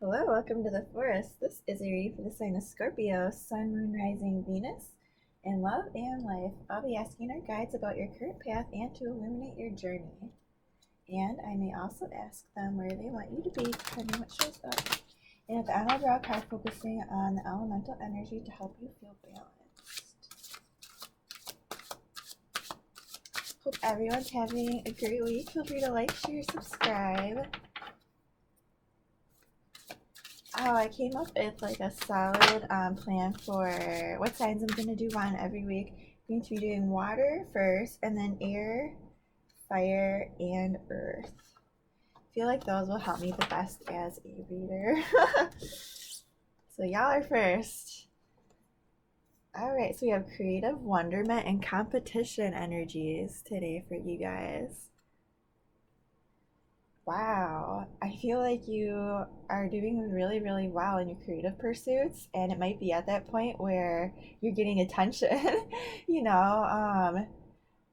Hello, welcome to the forest. This is a reading for the sign of Scorpio, Sun, Moon, Rising, Venus, in love and life. I'll be asking our guides about your current path and to illuminate your journey. And I may also ask them where they want you to be, depending what shows up. And at the end, I'll draw a card focusing on the elemental energy to help you feel balanced. Hope everyone's having a great week. Feel free to like, share, subscribe. Oh, I came up with like a solid plan for what signs I'm going to do one every week. I'm going to be doing water first, and then air, fire, and earth. I feel like those will help me the best as a reader. So y'all are first. Alright, so we have creative wonderment and competition energies today for you guys. Wow, I feel like you are doing really, really well in your creative pursuits, and it might be at that point where you're getting attention, you know,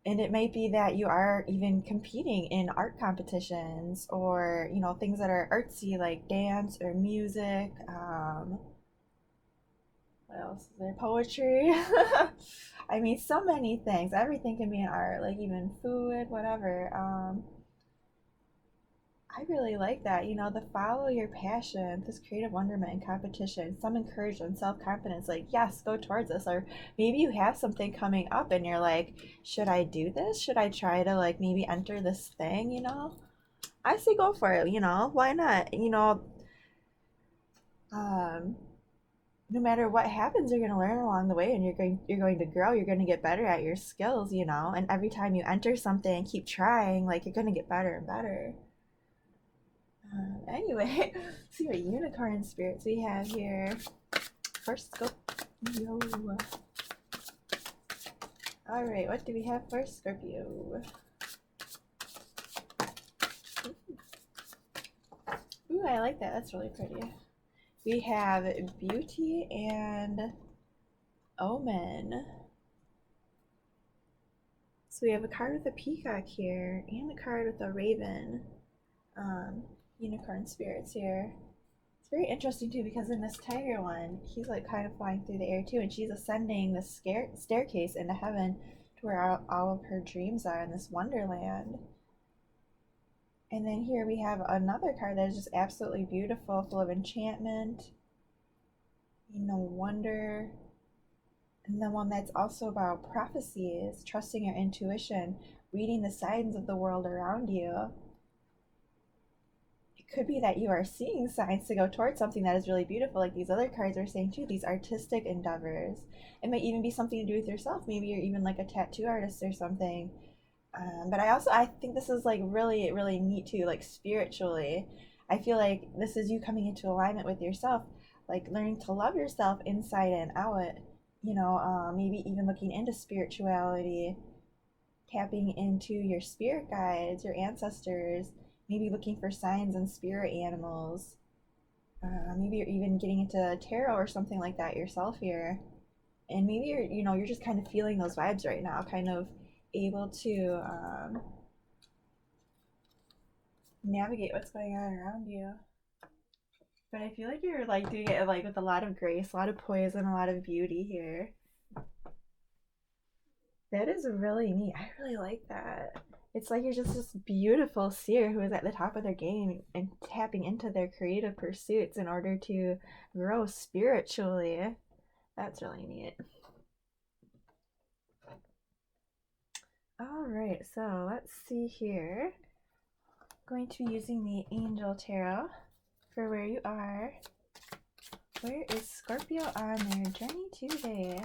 and it might be that you are even competing in art competitions or, things that are artsy like dance or music. What else is there? Poetry. I mean, so many things. Everything can be an art, like even food, whatever. I really like that. The follow your passion, this creative wonderment and competition, some encouragement, self confidence, like, yes, go towards this. Or maybe you have something coming up and you're like, should I do this? Should I try to, like, maybe enter this thing? I say go for it. Why not? Um, no matter what happens, you're going to learn along the way and you're going to grow, you're going to get better at your skills. And every time you enter something, keep trying, like, you're going to get better and better. Anyway, see what unicorn spirits we have here. First Scorpio. Alright, what do we have for Scorpio? Ooh, I like that. That's really pretty. We have Beauty and Omen. So we have a card with a peacock here and a card with a raven. Unicorn spirits here. It's very interesting too because in this tiger one, he's like kind of flying through the air too, and she's ascending the staircase into heaven to where all of her dreams are in this wonderland. And then here we have another card that is just absolutely beautiful, full of enchantment, wonder. And the one that's also about prophecies, trusting your intuition, reading the signs of the world around you. Could be that you are seeing signs to go towards something that is really beautiful, like these other cards are saying too, these artistic endeavors. It might even be something to do with yourself. Maybe you're even like a tattoo artist or something. But I think this is like really, really neat too, like spiritually. I feel like this is you coming into alignment with yourself, like learning to love yourself inside and out. Maybe even looking into spirituality, tapping into your spirit guides, your ancestors, maybe looking for signs and spirit animals. Maybe you're even getting into tarot or something like that yourself here. And maybe you're just kind of feeling those vibes right now, kind of able to navigate what's going on around you. But I feel like you're like doing it like with a lot of grace, a lot of poise, and a lot of beauty here. That is really neat. I really like that. It's like you're just this beautiful seer who is at the top of their game and tapping into their creative pursuits in order to grow spiritually. That's really neat. All right, so let's see here. I'm going to be using the Angel Tarot for where you are. Where is Scorpio on their journey today?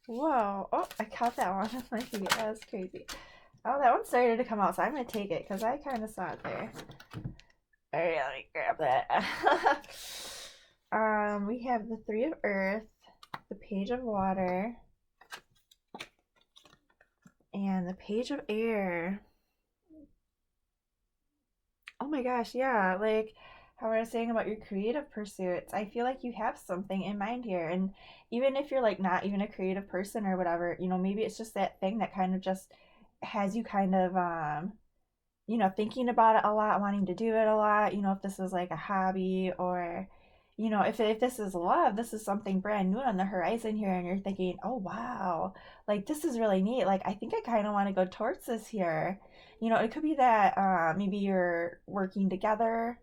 Whoa. Oh, I caught that one on my feet. That was crazy. Oh, that one started to come out, so I'm going to take it because I kind of saw it there. All right, let me grab that. We have the Three of Earth, the Page of Water, and the Page of Air. Oh my gosh, yeah, like how I was saying about your creative pursuits, I feel like you have something in mind here. And even if you're like not even a creative person or whatever, maybe it's just that thing that kind of just has you kind of thinking about it a lot, wanting to do it a lot, if this is like a hobby or if this is love, this is something brand new on the horizon here, and you're thinking, oh wow, like this is really neat. Like I think I kind of want to go towards this here. It could be that maybe you're working together.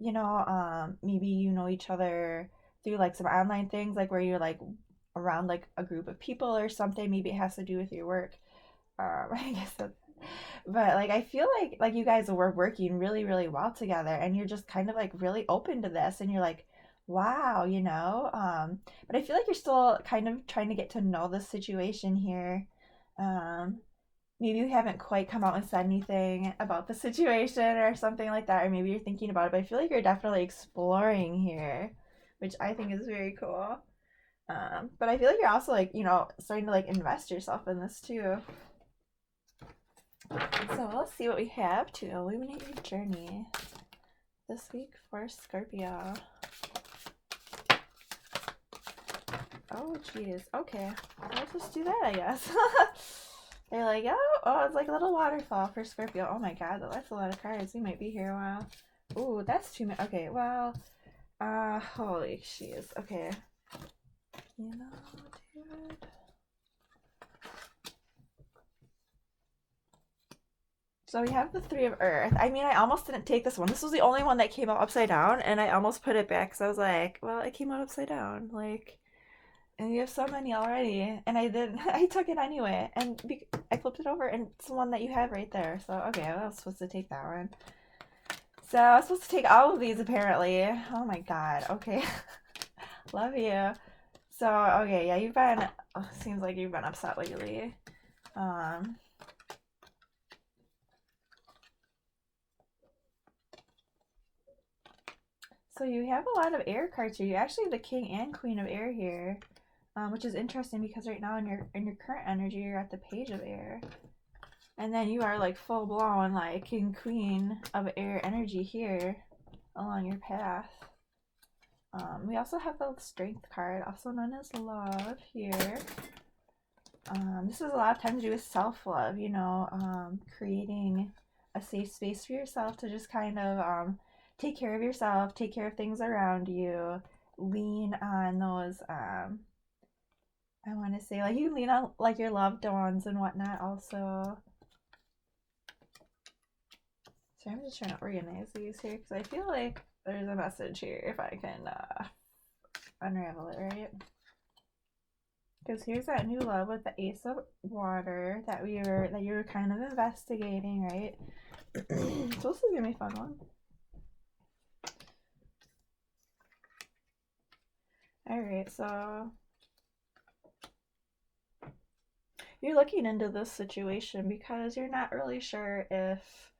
Maybe you know each other through like some online things, like where you're like around like a group of people or something. Maybe it has to do with your work. I guess that's, but like I feel like you guys were working really really well together, and you're just kind of like really open to this, and you're like, wow, but I feel like you're still kind of trying to get to know the situation here. um Maybe you haven't quite come out and said anything about the situation or something like that, or maybe you're thinking about it, but I feel like you're definitely exploring here, which I think is very cool. But I feel like you're also like, starting to like invest yourself in this too. So let's see what we have to illuminate your journey this week for Scorpio. Oh, jeez. Okay. Let's just do that, I guess. They're like, oh, it's like a little waterfall for Scorpio. Oh my god, that's a lot of cards. We might be here a while. Ooh, that's too many. Okay, well, holy jeez. Okay. Dude. So we have the Three of Earth. I mean, I almost didn't take this one. This was the only one that came out upside down, and I almost put it back because I was like, well, it came out upside down. Like, and you have so many already. And I did, I took it anyway. And I flipped it over, and it's the one that you have right there. So, okay, well, I was supposed to take that one. So I was supposed to take all of these, apparently. Oh my god, okay. Love you. So, okay, yeah, seems like you've been upset lately. Um, So you have a lot of air cards here. You actually have the King and Queen of Air here, which is interesting because right now in your current energy, you're at the Page of Air, and then you are like full blown like King Queen of Air energy here along your path. We also have the Strength card, also known as Love here. This is a lot of times to do with self-love, creating a safe space for yourself to just kind of take care of yourself, take care of things around you, lean on those, I want to say, like, you lean on, like, your loved ones and whatnot also. So I'm just trying to organize these here because I feel like there's a message here if I can unravel it, right? Because here's that new love with the Ace of Water that you were kind of investigating, right? So this is gonna be a fun one. All right, so you're looking into this situation because you're not really sure if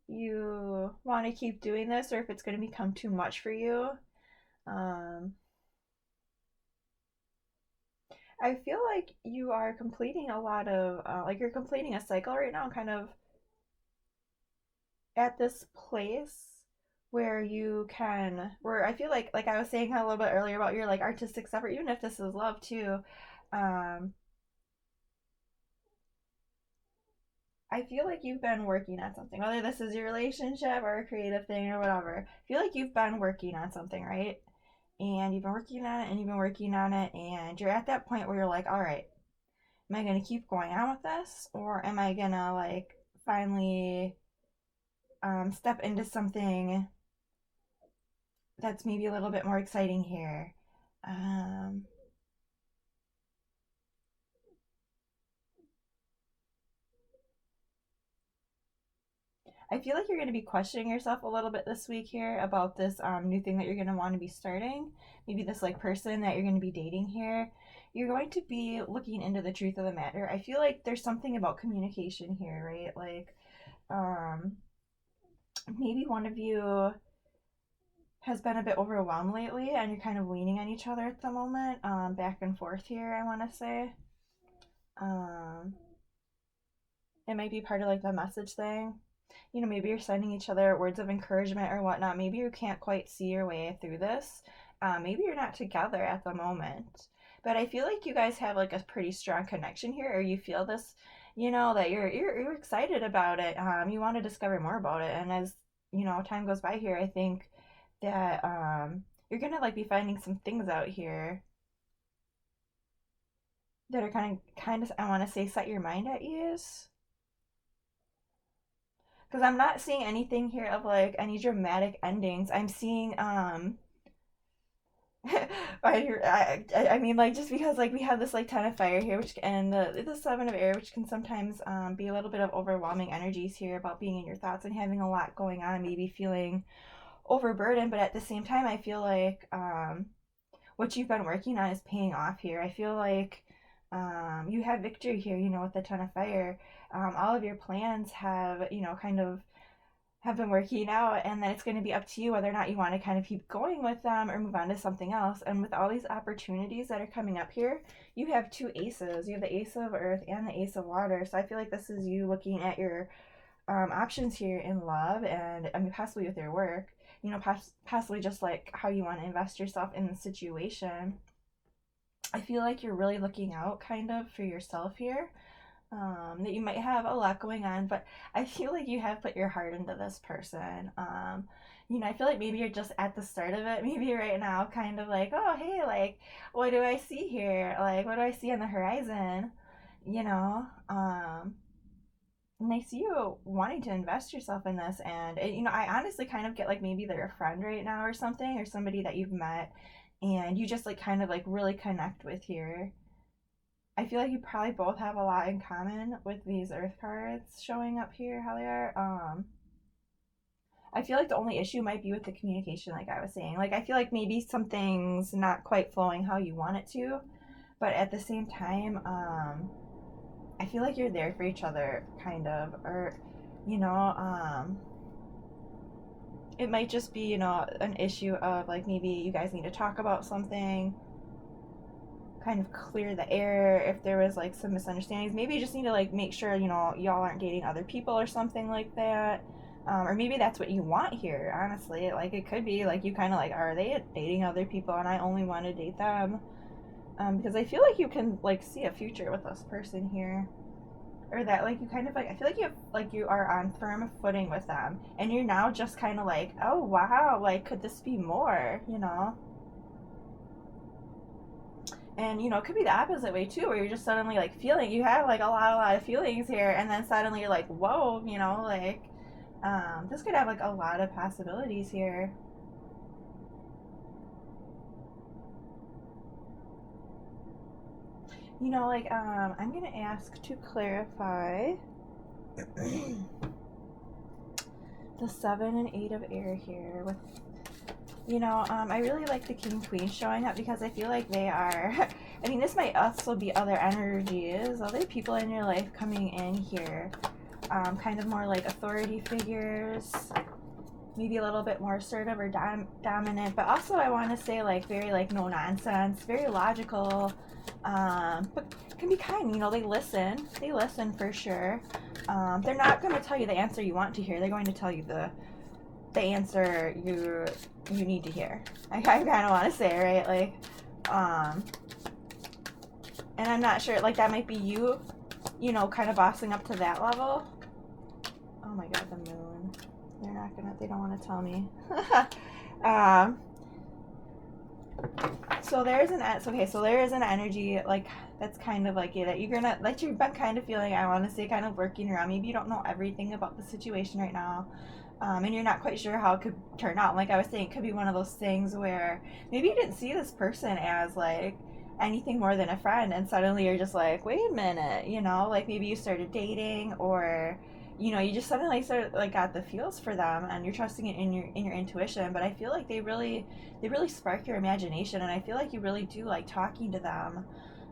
you want to keep doing this or if it's going to become too much for you. I feel like you are completing a lot of, like you're completing a cycle right now, kind of at this place where I feel like I was saying a little bit earlier about your like artistic stuff, or even if this is love too, um, I feel like you've been working on something, whether this is your relationship or a creative thing or whatever. I feel like you've been working on something, right? And you've been working on it and you've been working on it, and you're at that point where you're like, all right, am I going to keep going on with this? Or am I going to like finally step into something that's maybe a little bit more exciting here? Um, I feel like you're going to be questioning yourself a little bit this week here about this new thing that you're going to want to be starting. Maybe this like person that you're going to be dating here. You're going to be looking into the truth of the matter. I feel like there's something about communication here, right? Like, um, maybe one of you has been a bit overwhelmed lately and you're kind of leaning on each other at the moment, back and forth here, I want to say. Um, it might be part of like the message thing. Maybe you're sending each other words of encouragement or whatnot. Maybe you can't quite see your way through this. Maybe you're not together at the moment. But I feel like you guys have like a pretty strong connection here, or you feel this, that you're excited about it. You want to discover more about it, and as time goes by here, I think that you're gonna like be finding some things out here that are kind of I want to say set your mind at ease. Because I'm not seeing anything here of like any dramatic endings. I'm seeing I mean like just because like we have this like 10 of fire here, which and the 7 of air, which can sometimes be a little bit of overwhelming energies here about being in your thoughts and having a lot going on, maybe feeling overburdened. But at the same time, I feel like what you've been working on is paying off here. I feel like you have victory here, with the 10 of fire. All of your plans have, kind of have been working out, and then it's going to be up to you whether or not you want to kind of keep going with them or move on to something else. And with all these opportunities that are coming up here, you have 2 aces. You have the ace of earth and the ace of water. So I feel like this is you looking at your options here in love, and I mean possibly with your work, possibly just like how you want to invest yourself in the situation. I feel like you're really looking out kind of for yourself here. That you might have a lot going on, but I feel like you have put your heart into this person. I feel like maybe you're just at the start of it. Maybe right now, kind of like, oh, hey, like, what do I see here? Like, what do I see on the horizon? You know, and I see you wanting to invest yourself in this, and I honestly kind of get like maybe they're a friend right now or something, or somebody that you've met, and you just like kind of like really connect with here. I feel like you probably both have a lot in common with these Earth cards showing up here, how they are. I feel like the only issue might be with the communication, like I was saying. Like, I feel like maybe something's not quite flowing how you want it to, but at the same time, I feel like you're there for each other, kind of. Or, you know, um, it might just be, an issue of like maybe you guys need to talk about something, kind of clear the air if there was like some misunderstandings. Maybe you just need to like make sure y'all aren't dating other people or something like that. Or maybe that's what you want here. Honestly, like it could be like you kind of like, are they dating other people and I only want to date them? Because I feel like you can like see a future with this person here, or that like you kind of like I feel like you are on firm footing with them, and you're now just kind of like, oh wow, like could this be more? And it could be the opposite way too, where you're just suddenly like feeling you have like a lot of feelings here, and then suddenly you're like, whoa, like this could have like a lot of possibilities here. Like I'm gonna ask to clarify the 7 and 8 of air here with I really like the king queen showing up because I feel like they are I mean this might also be other energies, other people in your life coming in here, kind of more like authority figures, maybe a little bit more assertive or dominant, but also I want to say like very like no nonsense, very logical, but can be kind. They listen for sure. They're not going to tell you the answer you want to hear. They're going to tell you the answer you need to hear. I kind of want to say, right, like, and I'm not sure, like that might be you, kind of bossing up to that level. Oh my god, the moon. They don't want to tell me. um, so there is an energy like that's kind of like that you've been kind of feeling, I want to say, kind of working around. Maybe you don't know everything about the situation right now, and you're not quite sure how it could turn out. Like I was saying, it could be one of those things where maybe you didn't see this person as like anything more than a friend, and suddenly you're just like, wait a minute, like maybe you started dating, or you just suddenly like got the feels for them, and you're trusting it in your intuition. But I feel like they really spark your imagination, and I feel like you really do like talking to them.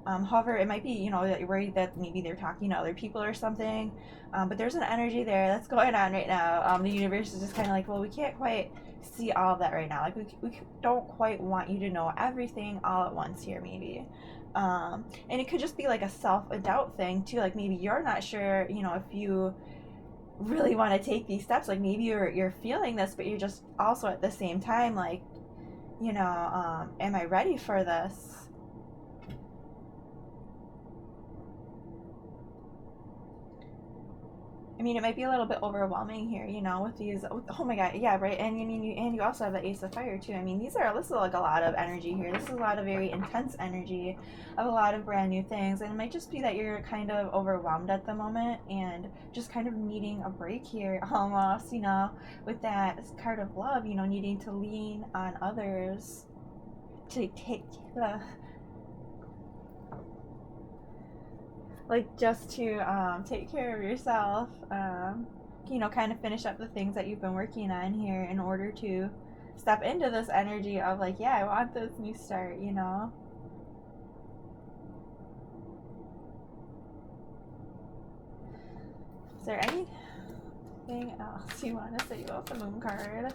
However, it might be, that you're worried that maybe they're talking to other people or something. But there's an energy there that's going on right now. The universe is just kind of like, well, we can't quite see all of that right now. Like, we don't quite want you to know everything all at once here, maybe. And it could just be like a self-doubt thing, too. Like, maybe you're not sure, if you really want to take these steps. Like, maybe you're feeling this, but you're just also at the same time, like, am I ready for this? I mean, it might be a little bit overwhelming here, you know, with these. Oh my God, yeah, right. And you also have the Ace of Fire too. I mean, this is like a lot of energy here. This is a lot of very intense energy, of a lot of brand new things, and it might just be that you're kind of overwhelmed at the moment and just kind of needing a break here, almost, you know, with that card of love, you know, needing to lean on others to take the like just to take care of yourself, you know, kind of finish up the things that you've been working on here in order to step into this energy of like, yeah, I want this new start, you know. Is there anything else you want to say about the Moon card?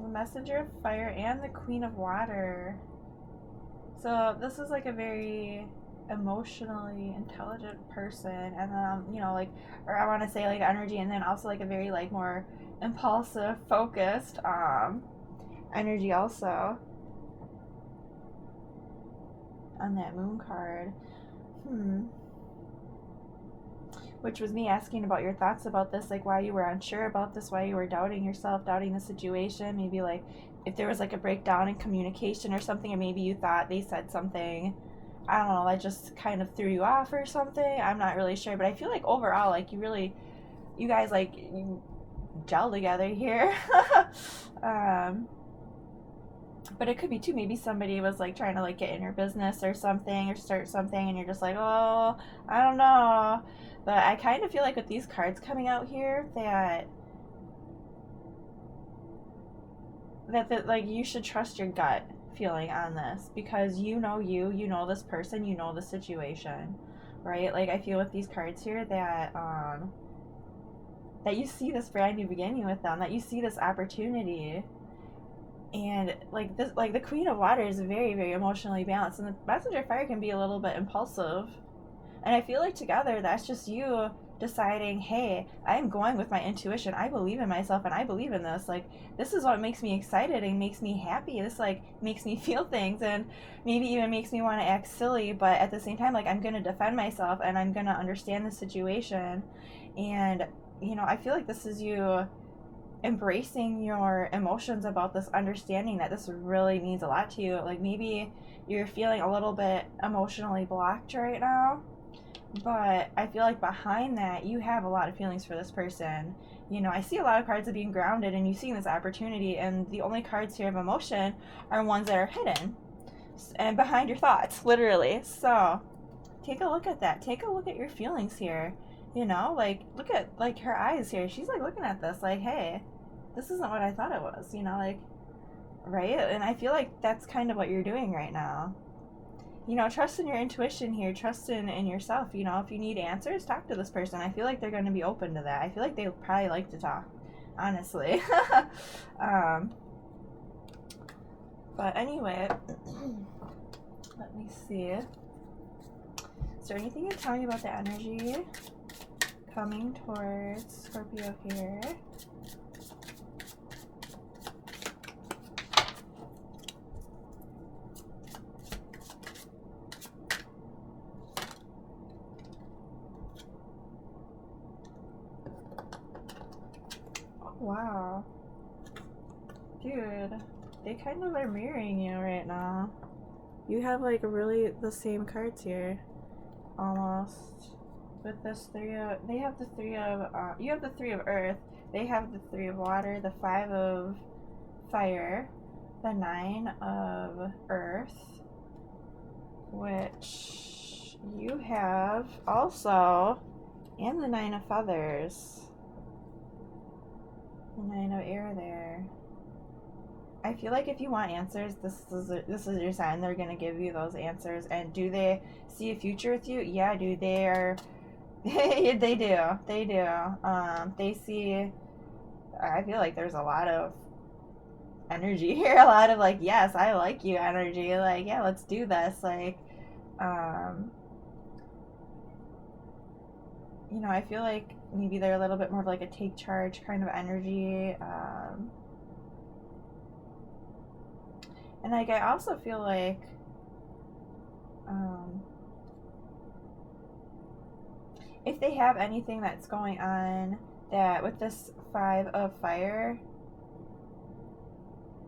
The Messenger of Fire and the Queen of Water. So this is like a very emotionally intelligent person, and then you know, like, or I want to say like energy, and then also like a very like more impulsive, focused energy also on that Moon card. Which was me asking about your thoughts about this, like why you were unsure about this, why you were doubting yourself, doubting the situation, maybe like if there was like a breakdown in communication or something, or maybe you thought they said something, I don't know, that just kind of threw you off or something. I'm not really sure, but I feel like overall, like you guys like you gel together here. But it could be too, maybe somebody was like trying to like get in your business or something, or start something, and you're just like, oh, I don't know. But I kind of feel like with these cards coming out here that like you should trust your gut feeling on this, because you know this person, you know the situation, right? Like I feel with these cards here that that you see this brand new beginning with them, that you see this opportunity. And like this, like the Queen of Water is very, very emotionally balanced, and the Messenger of Fire can be a little bit impulsive. And I feel like together, that's just you deciding, hey, I'm going with my intuition. I believe in myself, and I believe in this. Like this is what makes me excited and makes me happy. This like makes me feel things, and maybe even makes me want to act silly. But at the same time, like I'm gonna defend myself, and I'm gonna understand the situation. And you know, I feel like this is you embracing your emotions about this, understanding that this really means a lot to you. Like maybe you're feeling a little bit emotionally blocked right now, but I feel like behind that you have a lot of feelings for this person. You know, I see a lot of cards of being grounded, and you seeing this opportunity, and the only cards here of emotion are ones that are hidden and behind your thoughts, literally. So take a look at that, take a look at your feelings here. You know, like look at like her eyes here, she's like looking at this like, hey, this isn't what I thought it was, you know, like, right? And I feel like that's kind of what you're doing right now. You know, trust in your intuition here, trust in yourself. You know, if you need answers, talk to this person. I feel like they're going to be open to that. I feel like they probably like to talk, honestly. But anyway, let me see. Is there anything you can tell me about the energy coming towards Scorpio here? Wow. Dude, they kind of are mirroring you right now. You have like really the same cards here, almost. With this they have the three of, you have the three of earth, they have the three of water, the 5 of fire, the 9 of earth, which you have also, and the 9 of feathers. The 9 of air there. I feel like if you want answers, this is your sign. They're gonna give you those answers. And do they see a future with you? Yeah, dude. They are. They do. They do. They see. I feel like there's a lot of energy here. A lot of like, yes, I like you energy. Like, yeah, let's do this. Like, you know, I feel like maybe they're a little bit more of like a take charge kind of energy. And like I also feel like Um, if they have anything that's going on that with this five of fire,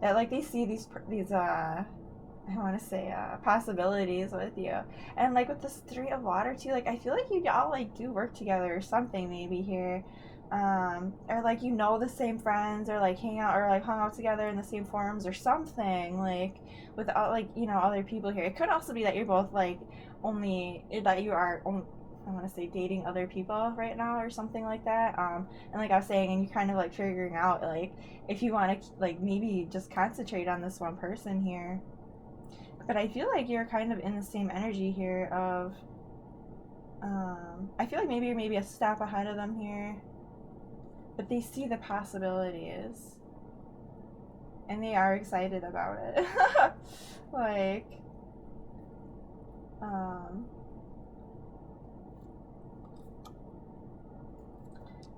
that like they see these I want to say possibilities with you, and like with this three of water too, like I feel like you all like do work together or something maybe here, or like you know the same friends or like hang out or like hung out together in the same forums or something like with like you know other people here. It could also be that you're both like only that you are only, I want to say dating other people right now or something like that. And like I was saying, and you're kind of like figuring out like if you want to like maybe just concentrate on this one person here. But I feel like you're kind of in the same energy here of I feel like maybe you're maybe a step ahead of them here, but they see the possibilities and they are excited about it. like um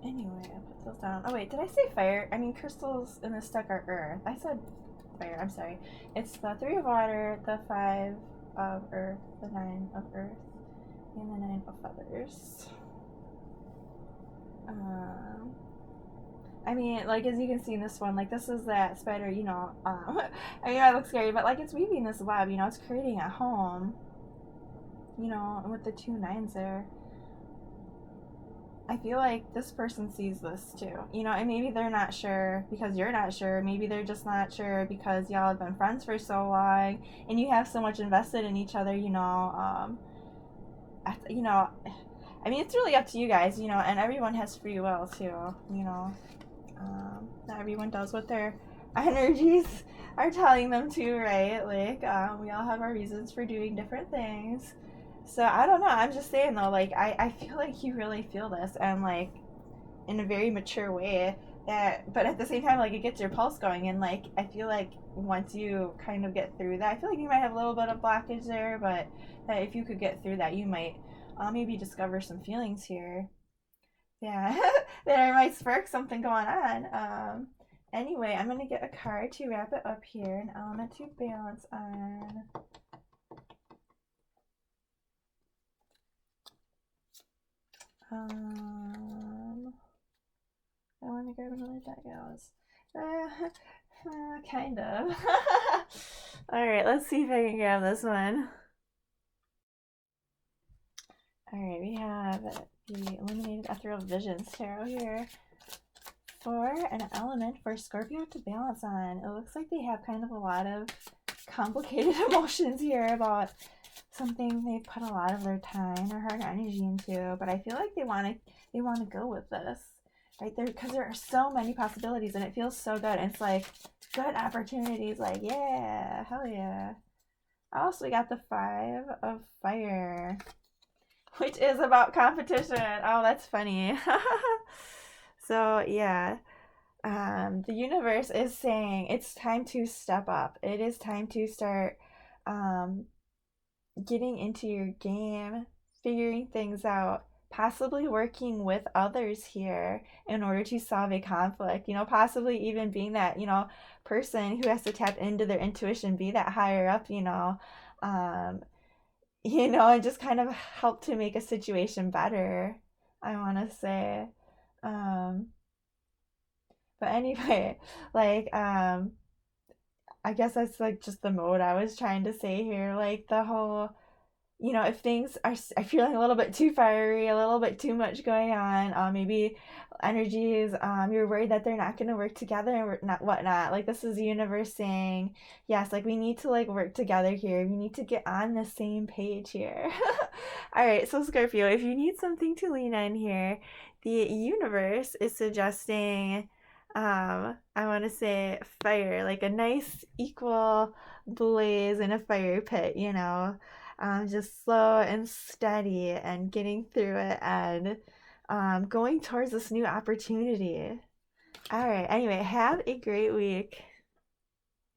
anyway, I put those down. Oh wait, did I say fire? I mean crystals in this deck are earth. I said fire, I'm sorry. It's the three of water, the five of earth, the nine of earth, and the nine of feathers. I mean, like as you can see in this one, like this is that spider, you know. I mean, it looks scary, but like it's weaving this web, you know, it's creating a home, you know, and with the two nines there. I feel like this person sees this too, you know, and maybe they're not sure because you're not sure. Maybe they're just not sure because y'all have been friends for so long and you have so much invested in each other, you know. You know, I mean, it's really up to you guys, you know, and everyone has free will too, you know. Not everyone does what their energies are telling them to, right? Like, we all have our reasons for doing different things. So I don't know. I'm just saying though, like I feel like you really feel this and like in a very mature way that but at the same time like it gets your pulse going and like I feel like once you kind of get through that, I feel like you might have a little bit of blockage there, but that if you could get through that you might maybe discover some feelings here. Yeah, that might spark something going on. Anyway, I'm gonna get a card to wrap it up here, an element to balance on. I want to grab another deck, Alice. Kind of. Alright, let's see if I can grab this one. Alright, we have the Illuminated Ethereal Visions Tarot here for an element for Scorpio to balance on. It looks like they have kind of a lot of complicated emotions here about something they've put a lot of their time or hard energy into, but I feel like they want to go with this right there because there are so many possibilities and it feels so good. And it's like good opportunities, like yeah, hell yeah. Also, we got the five of fire, which is about competition. Oh, that's funny. So yeah, the universe is saying it's time to step up. It is time to start getting into your game, figuring things out, possibly working with others here in order to solve a conflict, you know, possibly even being that, you know, person who has to tap into their intuition, be that higher up, um, you know, and just kind of help to make a situation better, I want to say. Um, but anyway, like, I guess that's like just the mode I was trying to say here, like the whole you know, if things are feeling a little bit too fiery, a little bit too much going on, maybe energies, you're worried that they're not going to work together and not whatnot. Like this is the universe saying, yes, like we need to like work together here. We need to get on the same page here. All right, so Scorpio, if you need something to lean on here, the universe is suggesting, I want to say fire, like a nice equal blaze in a fire pit, you know, just slow and steady and getting through it and going towards this new opportunity. All right. Anyway, have a great week.